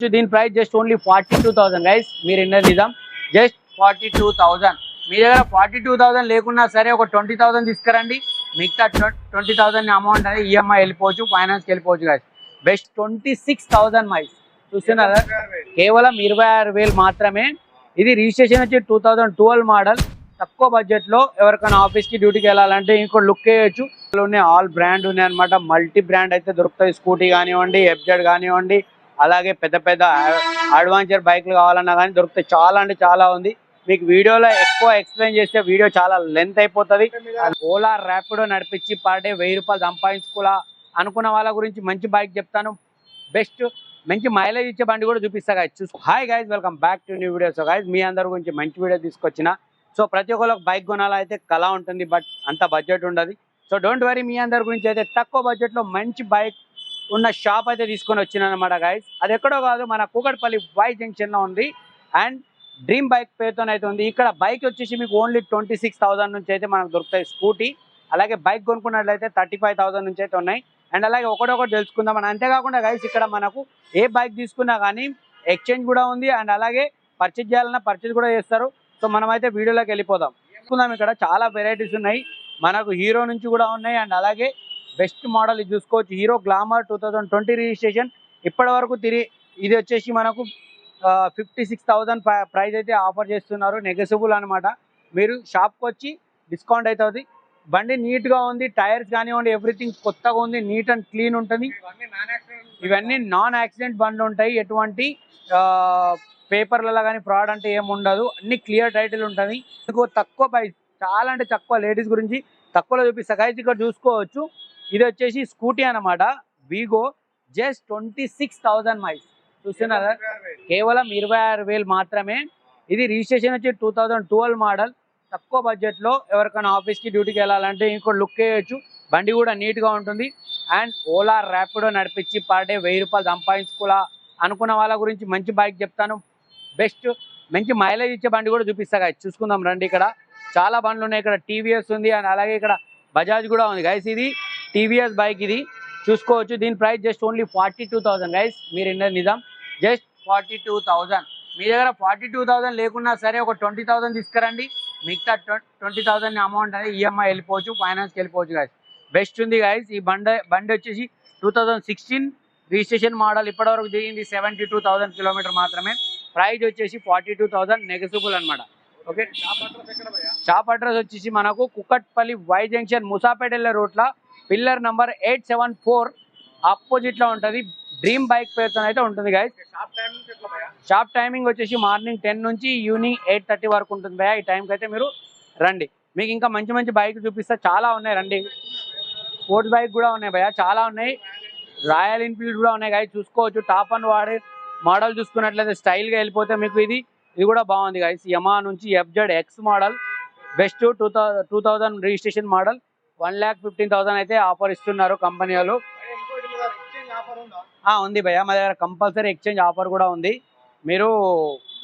దీని price just only 42,000 guys. మీరు inner Nizam just 42,000. మీ దగ్గర 42,000 లేకున్నా సరే ఒక 20,000 తీసుకురండి. మిగతా 20,000 అమౌంట్ అనేది ఈఎంఐ వెళ్ళిపోవచ్చు, ఫైనాన్స్కి వెళ్ళిపోవచ్చు గైస్. బెస్ట్ 26,000 మైస్ చూస్తున్నారా, కేవలం 26,000 మాత్రమే. ఇది రిజిస్ట్రేషన్ వచ్చి 2012 మోడల్. తక్కువ బడ్జెట్లో ఎవరికైనా ఆఫీస్కి డ్యూటీకి వెళ్ళాలంటే ఇంకో లుక్ వేయచ్చు. ఆల్ బ్రాండ్ ఉన్నాయి అనమాట. మల్టీ బ్రాండ్ అయితే దొరుకుతాయి. స్కూటీ కానివ్వండి, ఎఫ్జెడ్ కానివ్వండి, అలాగే పెద్ద పెద్ద అడ్వాంచర్ బైక్లు కావాలన్నా కానీ దొరుకుతాయి. చాలా అంటే చాలా ఉంది. మీకు వీడియోలో ఎక్కువ ఎక్స్ప్లెయిన్ చేస్తే వీడియో చాలా లెంత్ అయిపోతుంది. ఓలా ర్యాపిడో నడిపించి పర్ డే 1000 రూపాయలు సంపాదించుకోవాలా అనుకున్న వాళ్ళ గురించి మంచి బైక్ చెప్తాను. బెస్ట్ మంచి మైలేజ్ ఇచ్చే బండి కూడా చూపిస్తా గైస్. చూసుకో. Hi guys, welcome back to new video. So guys, మీ అందరి గురించి మంచి వీడియో తీసుకొచ్చిన. సో ప్రతి ఒక్కరికి బైక్ కొనాలైతే కళ ఉంటుంది, బట్ అంత బడ్జెట్ ఉండదు. సో డోంట్ వరీ, మీ అందరి గురించి అయితే తక్కువ బడ్జెట్లో మంచి బైక్ ఉన్న షాప్ అయితే తీసుకొని వచ్చిన అనమాట గైస్. అది ఎక్కడో కాదు, మన కూకట్పల్లి వై జంక్షన్లో ఉంది. అండ్ డ్రీమ్ బైక్ పేరుతోనైతే ఉంది. ఇక్కడ బైక్ వచ్చేసి మీకు ఓన్లీ 26,000 నుంచి అయితే మనకు దొరుకుతాయి స్కూటీ. అలాగే బైక్ కొనుక్కున్నట్లయితే 35,000 నుంచి అయితే ఉన్నాయి. అండ్ అలాగే ఒకటొకటి తెలుసుకుందాం. అని అంతేకాకుండా గైస్, ఇక్కడ మనకు ఏ బైక్ తీసుకున్నా కానీ ఎక్స్చేంజ్ కూడా ఉంది. అండ్ అలాగే పర్చేజ్ చేయాలన్నా పర్చేజ్ కూడా చేస్తారు. సో మనమైతే వీడియోలోకి వెళ్ళిపోదాం. చూసుకుందాం. ఇక్కడ చాలా వెరైటీస్ ఉన్నాయి. మనకు హీరో నుంచి కూడా ఉన్నాయి. అండ్ అలాగే బెస్ట్ మోడల్ ఇది చూసుకోవచ్చు. Hero glamour 2020 registration. ఇప్పటి వరకు ఇది వచ్చేసి మనకు 56,000 ప్రైస్ అయితే ఆఫర్ చేస్తున్నారు. నెగోషియబుల్ అనమాట. మీరు షాప్కి వచ్చి డిస్కౌంట్ అవుతుంది. బండి నీట్గా ఉంది. టైర్స్ కానివ్వండి, ఎవ్రీథింగ్ కొత్తగా ఉంది. నీట్ అండ్ క్లీన్ ఉంటుంది. ఇవన్నీ నాన్ యాక్సిడెంట్ బండ్లు ఉంటాయి. ఎటువంటి పేపర్లలో కానీ ఫ్రాడ్ అంటే ఏమి ఉండదు. అన్ని క్లియర్ టైటిల్ ఉంటుంది. మీకు తక్కువ ప్రైస్, చాలా అంటే తక్కువ. లేడీస్ గురించి తక్కువలో చూపిస్తా గైస్. ఇక్కడ చూసుకోవచ్చు. ఇది వచ్చేసి స్కూటీ అనమాట. వీగో జస్ట్ 26,000 మైల్స్ చూస్తున్నారా, కేవలం 26,000 మాత్రమే. ఇది రిజిస్ట్రేషన్ వచ్చి 2012 మోడల్. తక్కువ బడ్జెట్లో ఎవరికైనా ఆఫీస్కి డ్యూటీకి వెళ్ళాలంటే ఇంకో లుక్ వేయచ్చు. బండి కూడా నీట్గా ఉంటుంది. అండ్ ఓలా ర్యాపిడో నడిపించి పర్ డే 1000 రూపాయలు సంపాదించుకోవాలా అనుకున్న వాళ్ళ గురించి మంచి బైక్ చెప్తాను. బెస్ట్ మంచి మైలేజ్ ఇచ్చే బండి కూడా చూపిస్తా గైస్. చూసుకుందాం రండి. ఇక్కడ చాలా బండ్లు ఉన్నాయి. ఇక్కడ టీవీఎస్ ఉంది. అండ్ అలాగే ఇక్కడ బజాజ్ కూడా ఉంది గైస్. ఇది టీవీఎస్ బైక్ ఇది చూసుకోవచ్చు. దీని ప్రైస్ జస్ట్ ఓన్లీ 42,000 గైస్. మీరు ఇన్నర్ నిజాం జస్ట్ 42,000. మీ దగ్గర 42,000 లేకున్నా సరే ఒక 20,000 తీసుకురండి. మిగతా 20,000 అమౌంట్ అనేది ఈఎంఐ వెళ్ళిపోవచ్చు, ఫైనాన్స్కి వెళ్ళిపోవచ్చు గైస్. బెస్ట్ ఉంది గైస్. ఈ బండి వచ్చేసి 2016 రిజిస్ట్రేషన్ మోడల్. ఇప్పటివరకు దిగింది 72,000 కిలోమీటర్ మాత్రమే. ప్రైస్ వచ్చేసి 42,000 నెగోషియబుల్ అనమాట. ఓకే. షాప్ అడ్రస్ వచ్చేసి మనకు కుకట్పల్లి వై జంక్షన్ ముసాపేట వెళ్ళే రూట్లో పిల్లర్ నెంబర్ 874 ఆపోజిట్లో ఉంటుంది. డ్రీమ్ బైక్ పేరుతో అయితే ఉంటుంది గైస్. షాప్ టైమింగ్ వచ్చేసి మార్నింగ్ 10 నుంచి ఈవినింగ్ 8:30 వరకు ఉంటుంది భయ్యా. ఈ టైంకి అయితే మీరు రండి. మీకు ఇంకా మంచి మంచి బైక్ చూపిస్తా. చాలా ఉన్నాయి, రండి. స్పోర్ట్స్ బైక్ కూడా ఉన్నాయి భయ్యా, చాలా ఉన్నాయి. రాయల్ ఎన్ఫీల్డ్ కూడా ఉన్నాయి గైస్. చూసుకోవచ్చు. టాప్ అండ్ వాడే మోడల్ చూసుకున్నట్లయితే స్టైల్గా వెళ్ళిపోతే మీకు ఇది కూడా బాగుంది గైస్. యమా నుంచి FZ X model. Best 2000 registration model. 1,15,000 అయితే ఆఫర్ ఇస్తున్నారు కంపెనీ వాళ్ళు. ఉంది భయ్యా, మా దగ్గర కంపల్సరీ ఎక్స్చేంజ్ ఆఫర్ కూడా ఉంది. మీరు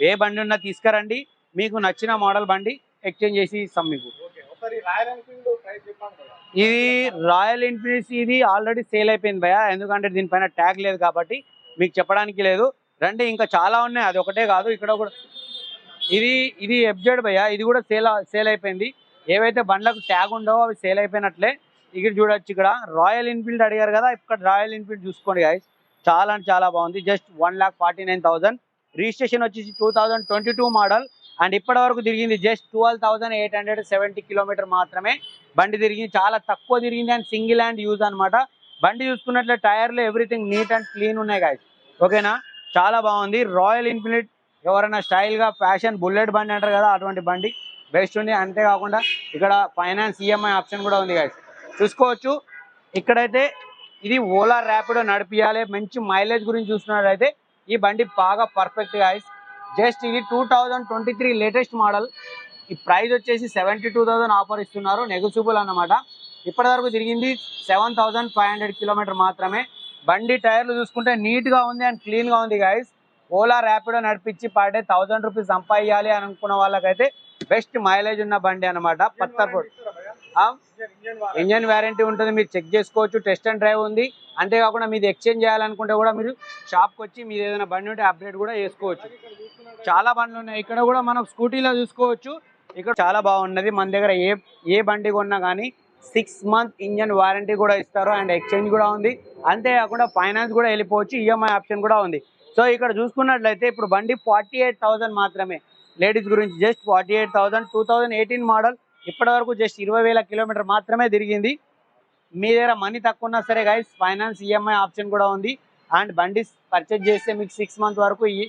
ఏ బండి ఉన్నా తీసుకురండి. మీకు నచ్చిన మోడల్ బండి ఎక్స్చేంజ్ చేసి ఇస్తాం మీకు. ఇది రాయల్ ఎన్ఫీల్డ్ ఇది ఆల్రెడీ సేల్ అయిపోయింది భయ్యా. ఎందుకంటే దీనిపైన ట్యాగ్ లేదు కాబట్టి మీకు చెప్పడానికి లేదు. రండి, ఇంకా చాలా ఉన్నాయి. అది ఒకటే కాదు, ఇక్కడ కూడా ఇది ఎఫ్జెడ్ భయ్యా. ఇది కూడా సేల్ అయిపోయింది. ఏవైతే బండ్లకు ట్యాగ్ ఉండవో అవి సేల్ అయిపోయినట్లే. ఇక్కడ చూడొచ్చు. ఇక్కడ రాయల్ ఎన్ఫీల్డ్ అడిగారు కదా, ఇక్కడ రాయల్ ఎన్ఫీల్డ్ చూసుకోండి గైస్. చాలా అంటే చాలా బాగుంది. జస్ట్ 1,49,000. రిజిస్ట్రేషన్ వచ్చేసి 2022 మోడల్. అండ్ ఇప్పటి వరకు తిరిగింది జస్ట్ 12,870 కిలోమీటర్ మాత్రమే బండి తిరిగింది. చాలా తక్కువ తిరిగింది. అండ్ సింగిల్ హ్యాండ్ యూజ్ అనమాట. బండి చూసుకున్నట్లే టైర్లు ఎవ్రీథింగ్ నీట్ అండ్ క్లీన్ ఉన్నాయి గైస్. ఓకేనా, చాలా బాగుంది. రాయల్ ఎన్ఫీల్డ్ ఎవరైనా స్టైల్గా ఫ్యాషన్ బుల్లెట్ బండి అంటారు కదా, అటువంటి బండి బెస్ట్ ఉంది. అంతేకాకుండా ఇక్కడ ఫైనాన్స్ ఈఎంఐ ఆప్షన్ కూడా ఉంది గైస్. చూసుకోవచ్చు. ఇక్కడైతే ఇది ఓలా ర్యాపిడో నడిపియాలి, మంచి మైలేజ్ గురించి చూస్తున్నట్లయితే ఈ బండి బాగా పర్ఫెక్ట్ గైస్. జస్ట్ ఇది 2023 లేటెస్ట్ మోడల్. ఈ ప్రైస్ వచ్చేసి 72,000 ఆఫర్ ఇస్తున్నారు. నెగోషియబుల్ అన్నమాట. ఇప్పటివరకు తిరిగింది 7,500 కిలోమీటర్ మాత్రమే. బండి టైర్లు చూసుకుంటే నీట్గా ఉంది అండ్ క్లీన్గా ఉంది గైస్. ఓలా ర్యాపిడో నడిపించి పర్ డే 1,000 రూపీస్ సంపాదించాలి అనుకున్న వాళ్ళకైతే బెస్ట్ మైలేజ్ ఉన్న బండి అనమాట. పత్తర్పూర్ ఇంజన్ వారంటీ ఉంటుంది, మీరు చెక్ చేసుకోవచ్చు. టెస్ట్ అండ్ డ్రైవ్ ఉంది. అంతేకాకుండా మీది ఎక్స్చేంజ్ చేయాలనుకుంటే కూడా మీరు షాప్కి వచ్చి మీరు ఏదైనా బండి ఉంటే అప్డేట్ కూడా చేసుకోవచ్చు. చాలా బండ్లు ఉన్నాయి. ఇక్కడ కూడా మనం స్కూటీలో చూసుకోవచ్చు. ఇక్కడ చాలా బాగున్నది. మన దగ్గర ఏ బండి కొన్నా కానీ 6 month ఇంజన్ వారంటీ కూడా ఇస్తారు అండ్ ఎక్స్చేంజ్ కూడా ఉంది. అంతేకాకుండా ఫైనాన్స్ కూడా వెళ్ళిపోవచ్చు, ఈఎంఐ ఆప్షన్ కూడా ఉంది. సో ఇక్కడ చూసుకున్నట్లయితే ఇప్పుడు బండి 48,000 మాత్రమే. లేడీస్ గురించి జస్ట్ 48,000, 2018 మోడల్. ఇప్పటి వరకు జస్ట్ 20,000 కిలోమీటర్ మాత్రమే తిరిగింది. మీ దగ్గర మనీ తక్కువ ఉన్నా సరే గైస్ ఫైనాన్స్ ఈఎంఐ ఆప్షన్ కూడా ఉంది. అండ్ బండి పర్చేజ్ చేస్తే మీకు 6 month వరకు ఈ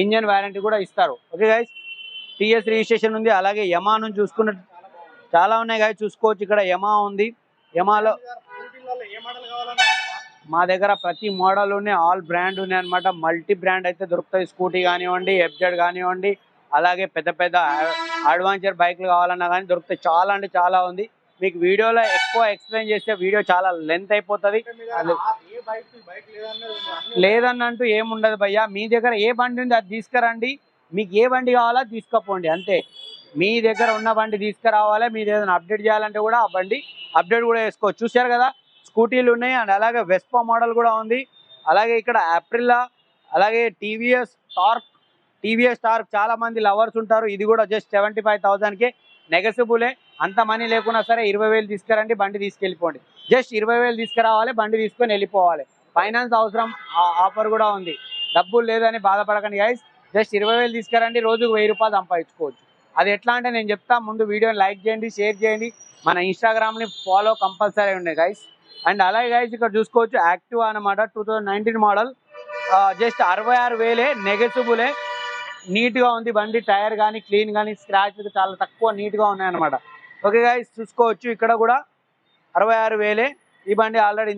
ఇంజన్ వారంటీ కూడా ఇస్తారు. ఓకే గైస్, టీఎస్ రిజిస్ట్రేషన్ ఉంది. అలాగే యమా నుంచి చూసుకున్న చాలా ఉన్నాయి గైస్, చూసుకోవచ్చు. ఇక్కడ యమా ఉంది. యమాలో మా దగ్గర ప్రతి మోడల్ ఉన్నాయి, ఆల్ బ్రాండ్ ఉన్నాయి అనమాట. మల్టీ బ్రాండ్ అయితే దొరుకుతాయి. స్కూటీ కానివ్వండి, ఎఫ్జెడ్ కానివ్వండి, అలాగే పెద్ద పెద్ద అడ్వాంచర్ బైక్లు కావాలన్నా కానీ దొరుకుతాయి. చాలా అంటే చాలా ఉంది. మీకు వీడియోలో ఎక్కువ ఎక్స్ప్లెయిన్ చేస్తే వీడియో చాలా లెంత్ అయిపోతుంది. లేదన్నంటూ ఏముండదు భయ్యా. మీ దగ్గర ఏ బండి ఉంది అది తీసుకురండి. మీకు ఏ బండి కావాలో తీసుకుపోండి అంతే. మీ దగ్గర ఉన్న బండి తీసుకురావాలి. మీరు ఏదైనా అప్డేట్ చేయాలంటే కూడా ఆ బండి అప్డేట్ కూడా చేసుకోవచ్చు. చూశారు కదా, స్కూటీలు ఉన్నాయి అండ్ అలాగే వెస్పా మోడల్ కూడా ఉంది. అలాగే ఇక్కడ అప్రిల్లా, అలాగే టీవీఎస్ టార్క్ చాలా మంది లవర్స్ ఉంటారు. ఇది కూడా జస్ట్ 75,000కే నెగసిబులే. అంత మనీ లేకున్నా సరే 20,000 తీసుకురండి, బండి తీసుకెళ్ళిపోండి. జస్ట్ 20,000 తీసుకురావాలి, బండి తీసుకొని వెళ్ళిపోవాలి. ఫైనాన్స్ అవసరం, ఆఫర్ కూడా ఉంది. డబ్బులు లేదని బాధపడకండి గైస్. జస్ట్ 20,000 తీసుకురండి, రోజుకు 1000 రూపాయలు సంపాదించుకోవచ్చు. అది ఎట్లా అంటే నేను చెప్తా. ముందు వీడియోని లైక్ చేయండి, షేర్ చేయండి. మన ఇన్స్టాగ్రామ్ని ఫాలో కంపల్సరీ ఉండే గైస్. అండ్ అలాగే గైస్ ఇక్కడ చూసుకోవచ్చు యాక్టివా అనమాట, 2019 మోడల్. జస్ట్ 66,000 నెగసిబులే. నీట్గా ఉంది బండి. టైర్ కానీ క్లీన్ కానీ స్క్రాచ్ చాలా తక్కువ నీట్గా ఉన్నాయన్నమాట. ఓకే గైస్, చూసుకోవచ్చు. ఇక్కడ కూడా 66,000 ఈ బండి ఆల్రెడీ